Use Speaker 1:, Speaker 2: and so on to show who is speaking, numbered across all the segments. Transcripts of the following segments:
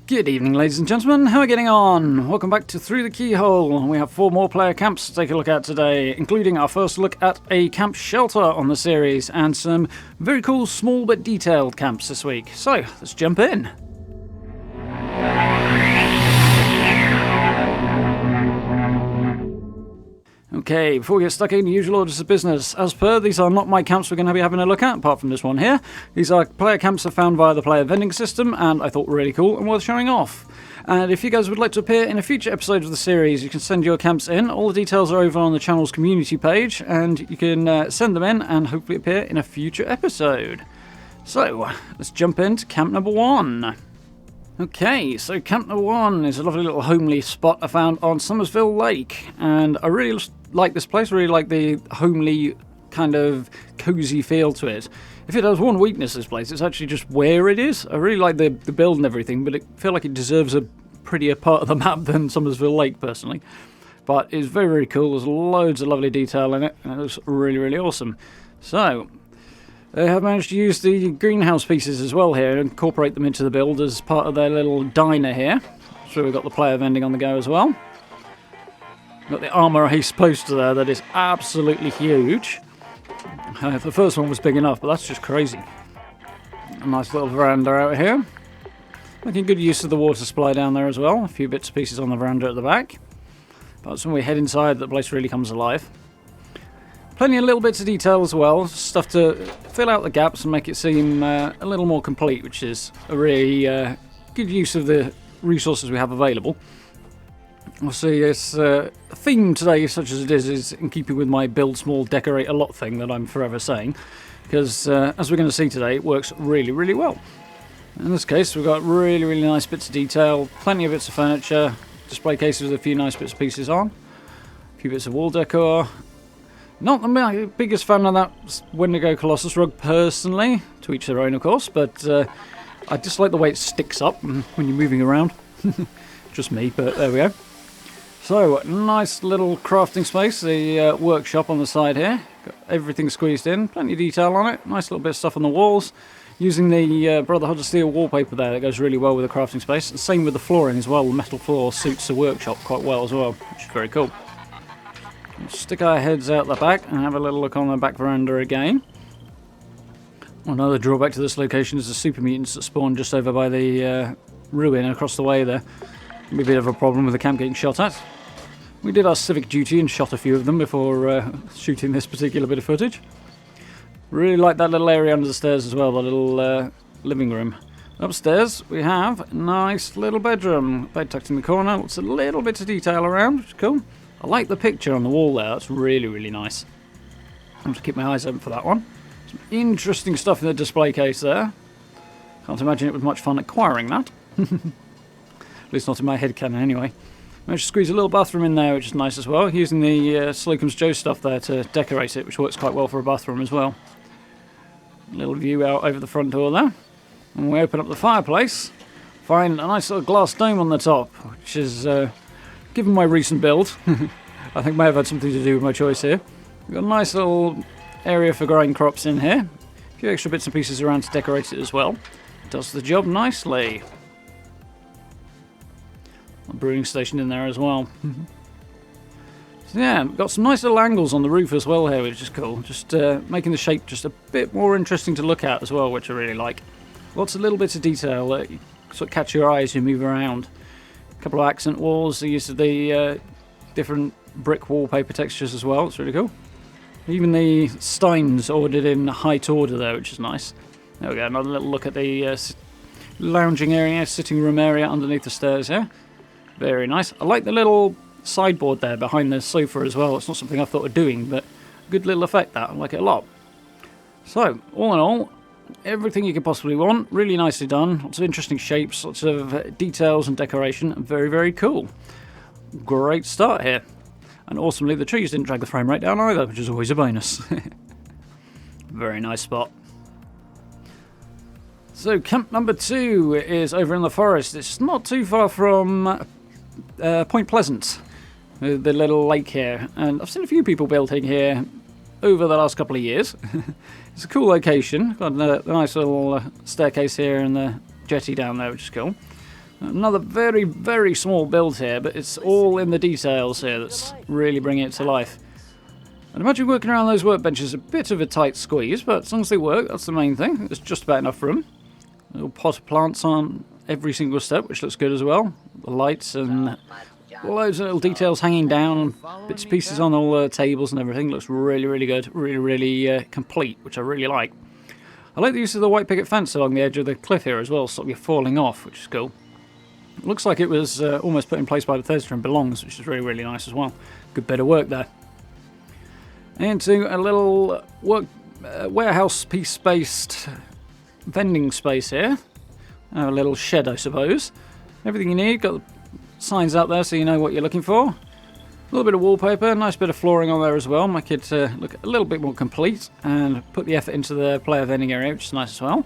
Speaker 1: Good evening, ladies and gentlemen. How are we getting on? Welcome back to Through the Keyhole. We have 4 more player camps to take a look at today, including our first look at a camp shelter on the series and some very cool, small but detailed camps this week. So, let's jump in. Okay, before we get stuck in, the usual orders of business. As per, these are not my camps we're going to be having a look at, apart from this one here. These are player camps I found via the player vending system, and I thought were really cool and worth showing off. And if you guys would like to appear in a future episode of the series, you can send your camps in. All the details are over on the channel's community page, and you can send them in and hopefully appear in a future episode. So, let's jump into camp number 1. Okay, so camp number 1 is a lovely little homely spot I found on Somersville Lake, and I really like this place, really like the homely kind of cozy feel to it. If it has one weakness, this place, it's actually just where it is. I really like the build and everything, but I feel like it deserves a prettier part of the map than Somersville Lake, personally. But it's very, very cool. There's loads of lovely detail in it, and it looks really, really awesome. So, they have managed to use the greenhouse pieces as well here and incorporate them into the build as part of their little diner here. So we've got the player vending on the go as well. Got the Armour Ace poster there that is absolutely huge. The first one was big enough, but that's just crazy. A nice little veranda out here. Making good use of the water supply down there as well. A few bits and pieces on the veranda at the back. But when we head inside, the place really comes alive. Plenty of little bits of detail as well, stuff to fill out the gaps and make it seem a little more complete, which is a really good use of the resources we have available. Obviously, this theme today, such as it is in keeping with my build small, decorate a lot thing that I'm forever saying, because as we're going to see today, it works really, really well. In this case, we've got really, really nice bits of detail, plenty of bits of furniture, display cases with a few nice bits and pieces on, a few bits of wall decor. Not the biggest fan of that Wendigo Colossus rug, personally, to each their own, of course, but I just like the way it sticks up when you're moving around. Just me, but there we go. So, nice little crafting space, the workshop on the side here. Got everything squeezed in, plenty of detail on it, nice little bit of stuff on the walls. Using the Brotherhood of Steel wallpaper there, that goes really well with the crafting space. And same with the flooring as well, the metal floor suits the workshop quite well as well, which is very cool. Let's stick our heads out the back and have a little look on the back veranda again. Another drawback to this location is the super mutants that spawn just over by the ruin across the way there. Can be a bit of a problem with the camp getting shot at. We did our civic duty and shot a few of them before shooting this particular bit of footage. Really like that little area under the stairs as well, the little living room. Upstairs we have a nice little bedroom. Bed tucked in the corner, lots of little bits of detail around, which is cool. I like the picture on the wall there, that's really, really nice. I'm going to keep my eyes open for that one. Some interesting stuff in the display case there. Can't imagine it was much fun acquiring that. At least not in my head canon anyway. Managed to squeeze a little bathroom in there, which is nice as well, using the Slocum's Joe stuff there to decorate it, which works quite well for a bathroom as well. Little view out over the front door there. And we open up the fireplace, find a nice little glass dome on the top, which is, given my recent build, I think may have had something to do with my choice here. We've got a nice little area for growing crops in here. A few extra bits and pieces around to decorate it as well. Does the job nicely. A brewing station in there as well. So yeah, got some nice little angles on the roof as well here, which is cool. Just making the shape just a bit more interesting to look at as well, which I really like. Lots of little bits of detail that sort of catch your eye as you move around. A couple of accent walls, the use of the different brick wallpaper textures as well. It's really cool. Even the steins ordered in height order there, which is nice. There we go, another little look at the lounging area, sitting room area underneath the stairs here. Very nice. I like the little sideboard there behind the sofa as well. It's not something I thought of doing, but good little effect that. I like it a lot. So, all in all, everything you could possibly want. Really nicely done. Lots of interesting shapes, lots of details and decoration. Very, very cool. Great start here. And awesomely, the trees didn't drag the frame rate down either, which is always a bonus. Very nice spot. So, camp number 2 is over in the forest. It's not too far from Point Pleasant, the little lake here. And I've seen a few people building here over the last couple of years. It's a cool location. Got a nice little staircase here and the jetty down there, which is cool. Another very, very small build here, but it's all in the details here that's really bringing it to life. I'd imagine working around those workbenches is a bit of a tight squeeze, but as long as they work, that's the main thing. There's just about enough room. Little pot of plants on every single step, which looks good as well. The lights and loads of little details hanging down, bits and pieces on all the tables and everything. Looks really, really good. Really, really complete, which I really like. I like the use of the white picket fence along the edge of the cliff here as well, stop you falling off, which is cool. It looks like it was almost put in place by Bethesda and belongs, which is really, really nice as well. Good bit of work there. Into a little warehouse piece-based vending space here. A little shed, I suppose. Everything you need. Got the signs out there so you know what you're looking for. A little bit of wallpaper, nice bit of flooring on there as well. Make it look a little bit more complete and put the effort into the player vending area, which is nice as well.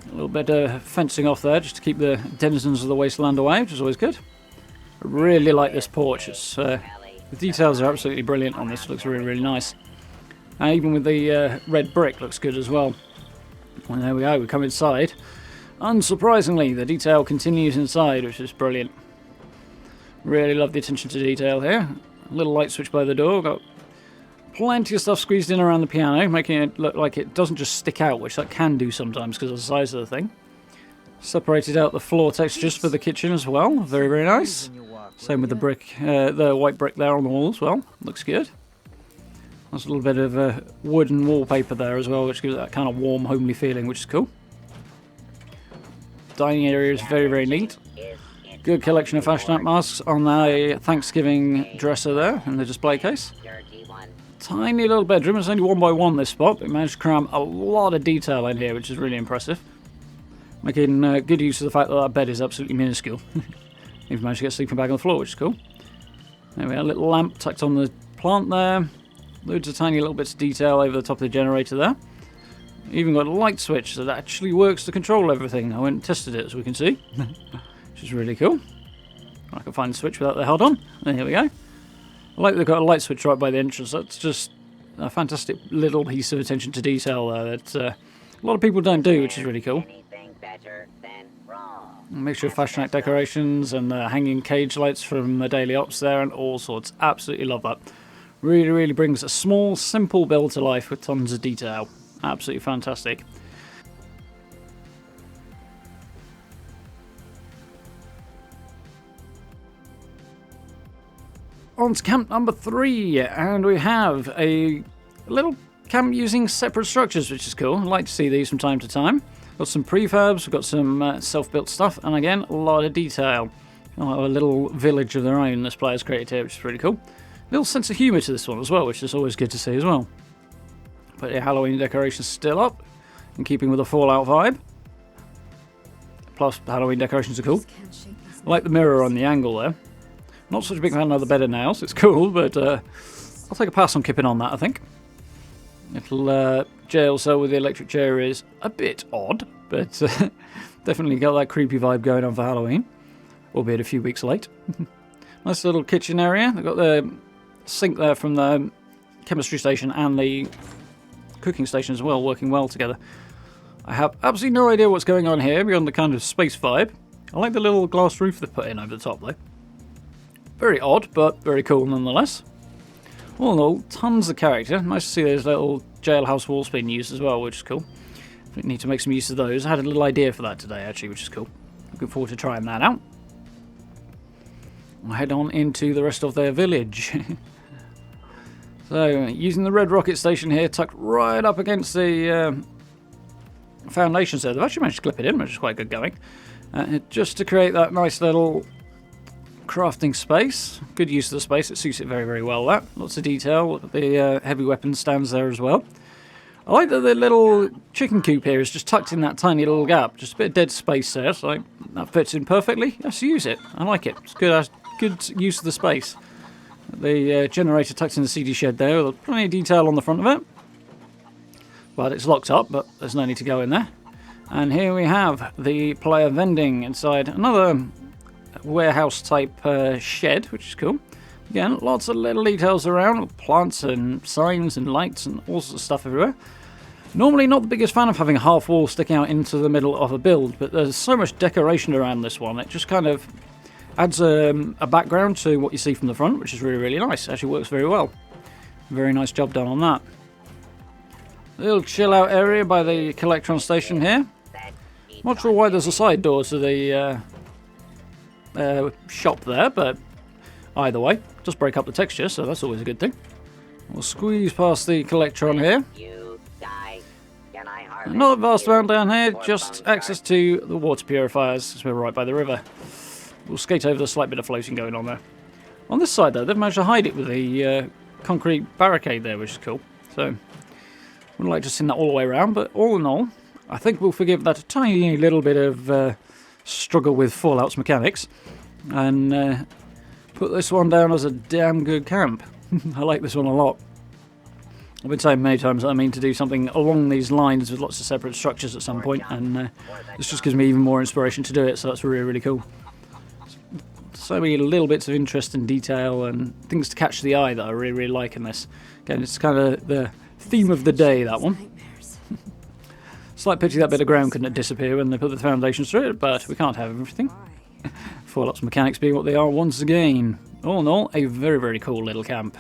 Speaker 1: A little bit of fencing off there just to keep the denizens of the wasteland away, which is always good. I really like this porch. It's the details are absolutely brilliant on this. It looks really, really nice. And even with the red brick, looks good as well. And there we go, we come inside. Unsurprisingly, the detail continues inside, which is brilliant. Really love the attention to detail here. A little light switch by the door. Got plenty of stuff squeezed in around the piano, making it look like it doesn't just stick out, which that can do sometimes because of the size of the thing. Separated out the floor textures for the kitchen as well. Very, very nice. Same with the brick, the white brick there on the wall as well. Looks good. There's a little bit of wooden wallpaper there as well, which gives it that kind of warm, homely feeling, which is cool. Dining area is very, very neat. Good collection of fashion masks on the Thanksgiving dresser there in the display case. Tiny little bedroom. It's only 1 by 1 this spot, but it managed to cram a lot of detail in here, which is really impressive. Making good use of the fact that that bed is absolutely minuscule. Even managed to get a sleeping bag on the floor, which is cool. There we are, a little lamp tucked on the plant there. Loads of tiny little bits of detail over the top of the generator there. Even got a light switch that actually works to control everything. I went and tested it, as we can see. Which is really cool. I can find the switch without the held on. And here we go. I like that they've got a light switch right by the entrance. That's just a fantastic little piece of attention to detail there that a lot of people don't do, which is really cool. Mixture of fashion act decorations and hanging cage lights from the daily ops there and all sorts. Absolutely love that. Really, really brings a small, simple build to life with tons of detail. Absolutely fantastic. On to camp number 3, and we have a little camp using separate structures, which is cool. I like to see these from time to time. Got some prefabs, we've got some self-built stuff, and again, a lot of detail. A little village of their own this player's created here, which is really cool. A little sense of humour to this one as well, which is always good to see as well. But your Halloween decorations still up, in keeping with the Fallout vibe. Plus, the Halloween decorations are cool. I like the mirror on the angle there. Not such a big fan of the bed of nails, it's cool, but I'll take a pass on kipping on that, I think. Little jail cell with the electric chair is a bit odd, but definitely got that creepy vibe going on for Halloween, albeit a few weeks late. Nice little kitchen area. They've got the sink there from the chemistry station and the cooking station as well, working well together. I have absolutely no idea what's going on here beyond the kind of space vibe. I like the little glass roof they put in over the top though. Very odd, but very cool nonetheless. All in all, tons of character. Nice to see those little jailhouse walls being used as well, which is cool. We need to make some use of those. I had a little idea for that today, actually, which is cool. Looking forward to trying that out. We'll head on into the rest of their village. So, using the red rocket station here, tucked right up against the foundations there. They've actually managed to clip it in, which is quite good going. Just to create that nice little crafting space. Good use of the space. It suits it very, very well, that. Lots of detail. The heavy weapon stands there as well. I like that the little chicken coop here is just tucked in that tiny little gap. Just a bit of dead space there, so that fits in perfectly. Let's use it. I like it. It's good use of the space. The generator tucked in the CD shed there, with plenty of detail on the front of it. But it's locked up, but there's no need to go in there. And here we have the player vending inside another warehouse type shed, which is cool. Again, lots of little details around, plants and signs and lights and all sorts of stuff everywhere. Normally not the biggest fan of having a half wall sticking out into the middle of a build, but there's so much decoration around this one, it just kind of adds a background to what you see from the front, which is really, really nice. It actually works very well. Very nice job done on that. A little chill out area by the Collectron station here. Not sure why there's a side door to the shop there, but either way, just break up the texture, so that's always a good thing. We'll squeeze past the Collectron here. Another vast amount down here, just access to the water purifiers, as we're right by the river. We'll skate over the slight bit of floating going on there. On this side, though, they've managed to hide it with the concrete barricade there, which is cool. So, wouldn't like to send that all the way around, but all in all, I think we'll forgive that a tiny little bit of struggle with Fallout's mechanics, and put this one down as a damn good camp. I like this one a lot. I've been saying many times that I mean to do something along these lines with lots of separate structures at some point, and this just gives me even more inspiration to do it, so that's really, really cool. So many little bits of interest and detail and things to catch the eye that I really, really like in this. Again, it's kind of the theme of the day, that one. Slight pity that bit of ground couldn't disappear when they put the foundations through it, but we can't have everything. Fallout's mechanics being what they are once again. All in all, a very, very cool little camp.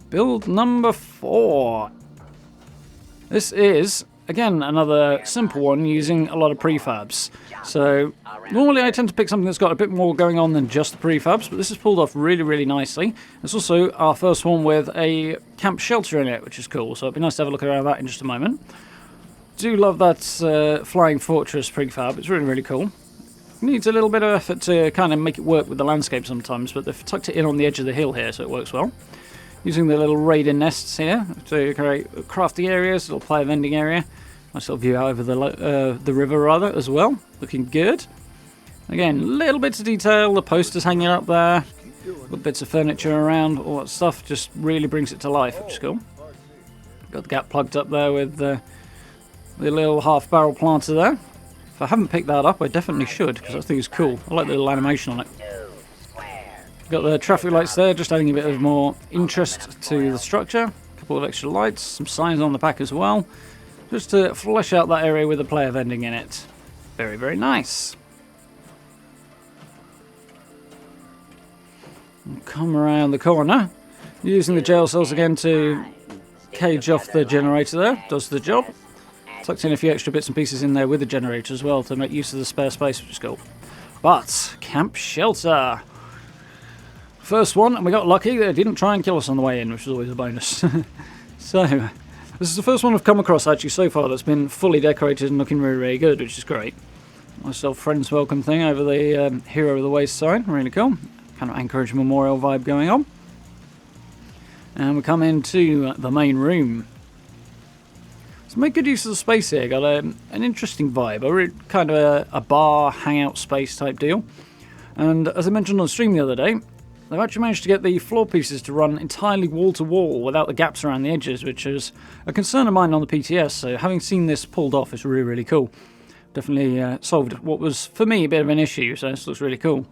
Speaker 1: Build number 4. This is, again, another simple one using a lot of prefabs. So, normally I tend to pick something that's got a bit more going on than just the prefabs, but this is pulled off really, really nicely. It's also our first one with a camp shelter in it, which is cool, so it'd be nice to have a look around that in just a moment. Do love that flying fortress prefab, it's really, really cool. Needs a little bit of effort to kind of make it work with the landscape sometimes, but they've tucked it in on the edge of the hill here, so it works well. Using the little raider nests here to create crafty areas, little player vending area. Nice little view out over the river rather as well. Looking good. Again, little bits of detail, the posters hanging up there, little bits of furniture around, all that stuff just really brings it to life, which is cool. Got the gap plugged up there with the little half barrel planter there. If I haven't picked that up, I definitely should, because that thing is cool. I like the little animation on it. Got the traffic lights there, just adding a bit of more interest to the structure. A couple of extra lights, some signs on the back as well, just to flesh out that area with the player vending in it. Very, very nice. And come around the corner, using the jail cells again to cage off the generator there. Does the job. Tucked in a few extra bits and pieces in there with the generator as well to make use of the spare space, which is cool. But, camp shelter. First one, and we got lucky. They didn't try and kill us on the way in, which is always a bonus. So, this is the first one I've come across actually so far that's been fully decorated and looking really, really good, which is great. Nice little friends welcome thing over the Hero of the Waste sign, really cool. Kind of Anchorage Memorial vibe going on. And we come into the main room. So make good use of the space here. Got an interesting vibe, kind of a bar hangout space type deal. And as I mentioned on stream the other day, they've actually managed to get the floor pieces to run entirely wall to wall without the gaps around the edges, which is a concern of mine on the PTS, so having seen this pulled off is really, really cool. Definitely solved what was, for me, a bit of an issue, so this looks really cool.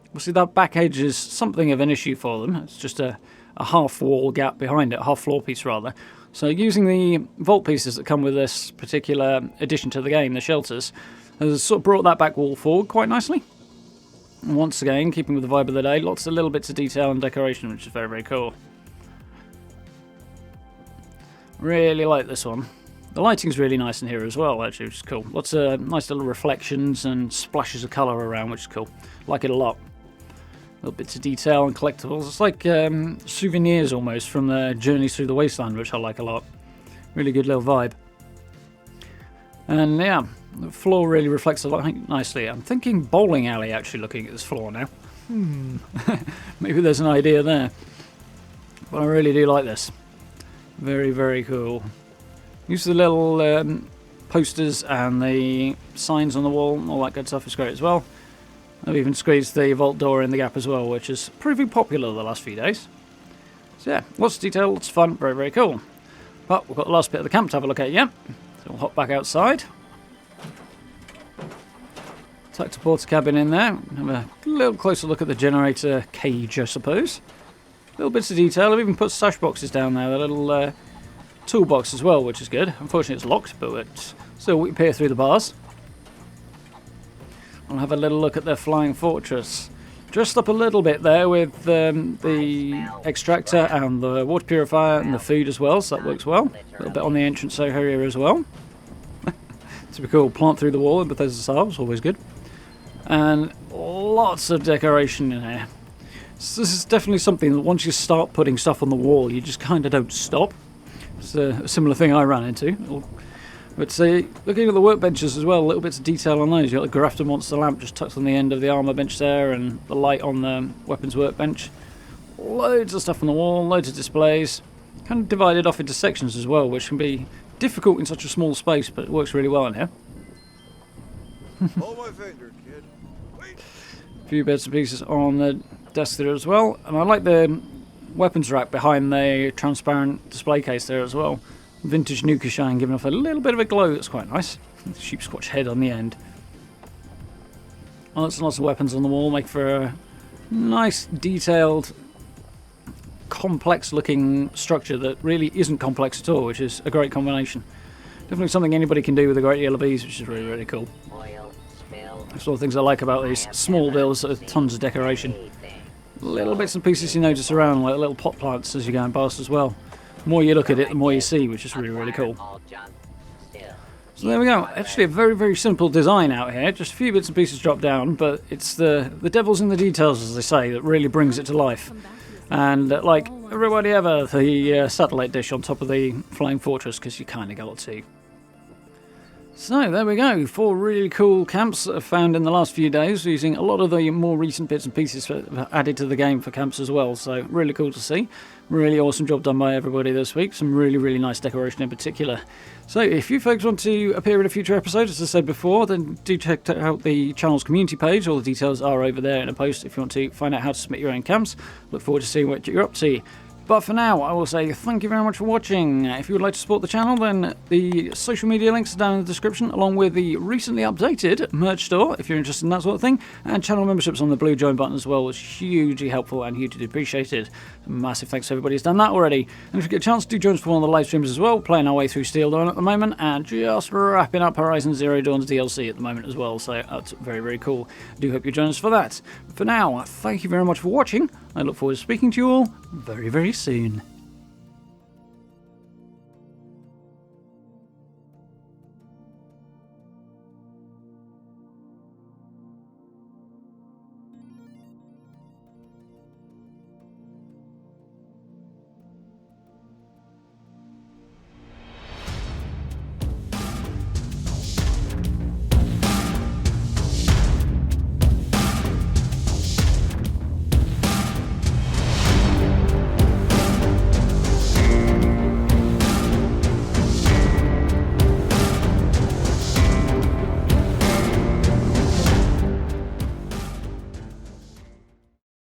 Speaker 1: Obviously that back edge is something of an issue for them, it's just a half wall gap behind it, a half floor piece rather. So using the vault pieces that come with this particular addition to the game, the shelters, has sort of brought that back wall forward quite nicely. And once again, keeping with the vibe of the day, lots of little bits of detail and decoration, which is very, very cool. Really like this one. The lighting's really nice in here as well, actually, which is cool. Lots of nice little reflections and splashes of colour around, which is cool. Like it a lot. Little bits of detail and collectibles. It's like souvenirs almost from the Journeys Through the Wasteland, which I like a lot. Really good little vibe. And yeah, the floor really reflects the light nicely. I'm thinking bowling alley actually looking at this floor now. Maybe there's an idea there. But I really do like this. Very, very cool. Use the little posters and the signs on the wall and all that good stuff is great as well. I've even squeezed the vault door in the gap as well, which is proving popular the last few days. So yeah, lots of detail, lots of fun, very, very cool. But we've got the last bit of the camp to have a look at, yeah. So we'll hop back outside. Tucked the porter cabin in there. Have a little closer look at the generator cage, I suppose. Little bits of detail. I've even put stash boxes down there, the little toolbox as well, which is good. Unfortunately it's locked, but still we can peer through the bars. I'll have a little look at their flying fortress. Dressed up a little bit there with the extractor and the water purifier and the food as well, so that works well. A little bit on the entrance area as well. Typical plant through the wall in Bethesda style, always good. And lots of decoration in here. So this is definitely something that once you start putting stuff on the wall, you just kind of don't stop. It's a similar thing I ran into. But looking at the workbenches as well, little bits of detail on those. You've got the Grafton Monster lamp just tucked on the end of the armour bench there, and the light on the weapons workbench. Loads of stuff on the wall, loads of displays. Kind of divided off into sections as well, which can be difficult in such a small space, but it works really well in here.
Speaker 2: Hold my finger, kid. Wait.
Speaker 1: A few bits and pieces on the desk there as well, and I like the weapons rack behind the transparent display case there as well. Vintage Nuka Shine giving off a little bit of a glow that's quite nice. Sheepsquatch head on the end. Lots and lots of weapons on the wall make for a nice, detailed, complex looking structure that really isn't complex at all, which is a great combination. Definitely something anybody can do with the Great Yellow Bees, which is really, really cool. That's all the things I like about these small builds that have tons of decoration. Little bits and pieces you notice around, like little pot plants as you're going past as well. The more you look at it, the more you see, which is really, really cool. So there we go. Actually a very, very simple design out here. Just a few bits and pieces dropped down, but it's the devil's in the details, as they say, that really brings it to life. And like everybody ever, the satellite dish on top of the flying fortress, because you kind of got to. So there we go, 4 really cool camps that I've found in the last few days, using a lot of the more recent bits and pieces added to the game for camps as well, so really cool to see. Really awesome job done by everybody this week, some really, really nice decoration in particular. So if you folks want to appear in a future episode, as I said before, then do check out the channel's community page. All the details are over there in a post if you want to find out how to submit your own camps. Look forward to seeing what you're up to. But for now, I will say thank you very much for watching. If you would like to support the channel, then the social media links are down in the description, along with the recently updated merch store, if you're interested in that sort of thing, and channel memberships on the blue join button as well, which is hugely helpful and hugely appreciated. Massive thanks to everybody who's done that already. And if you get a chance, do join us for one of the live streams as well, playing our way through Steel Dawn at the moment, and just wrapping up Horizon Zero Dawn's DLC at the moment as well, so that's very, very cool. I do hope you join us for that. For now, thank you very much for watching. I look forward to speaking to you all very, very soon.